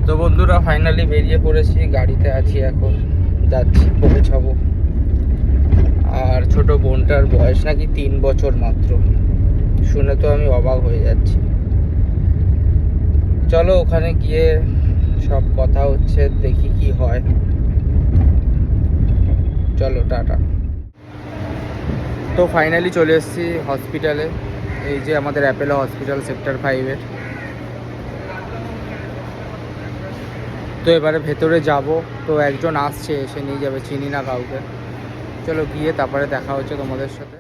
তো বন্ধুরা ফাইনালি বেরিয়ে পড়েছি, গাড়িতে আছি, এখন যাচ্ছি, পৌঁছাবো। আর ছোট বোনটার বয়স নাকি 3 বছর মাত্র, শুনে তো আমি অবাক হয়ে যাচ্ছি। চলো ওখানে গিয়ে সব কথা হচ্ছে, দেখি কি হয়। চলো টাটা। তো ফাইনালি চলে এসেছি হসপিটালে, এই যে আমাদের অ্যাপেলো হসপিটাল সেক্টর 5-এর। তো এবারে ভেতরে যাব, তো একজন আসছে, এসে নিয়ে যাবে, চিনি না কাউকে। চলো গিয়ে তারপরে দেখা হচ্ছে তোমাদের সাথে।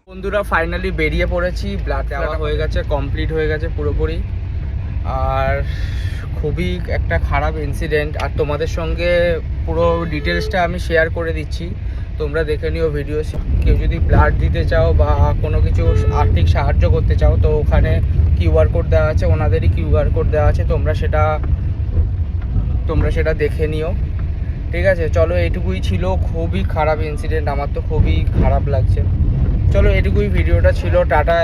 বন্ধুরা ফাইনালি বেরিয়ে পড়েছি, ব্লাড দেওয়া হয়ে গেছে, কমপ্লিট হয়ে গেছে পুরোপুরি। আর খুবই একটা খারাপ ইনসিডেন্ট, আর তোমাদের সঙ্গে পুরো ডিটেলসটা আমি শেয়ার করে দিচ্ছি, তোমরা দেখে নিও ভিডিও। কেউ যদি ব্লাড দিতে চাও বা কোনো কিছু আর্থিক সাহায্য করতে চাও, তো ওখানে কিউআর কোড দেওয়া আছে, ওনাদেরই কিউআর কোড দেওয়া আছে, তোমরা সেটা দেখে নিও, ঠিক আছে। চলো এইটুকুই ছিল, খুবই খারাপ ইনসিডেন্ট, আমার তো খুবই খারাপ লাগছে। চলো এটুকুই ভিডিওটা ছিল, টাটা।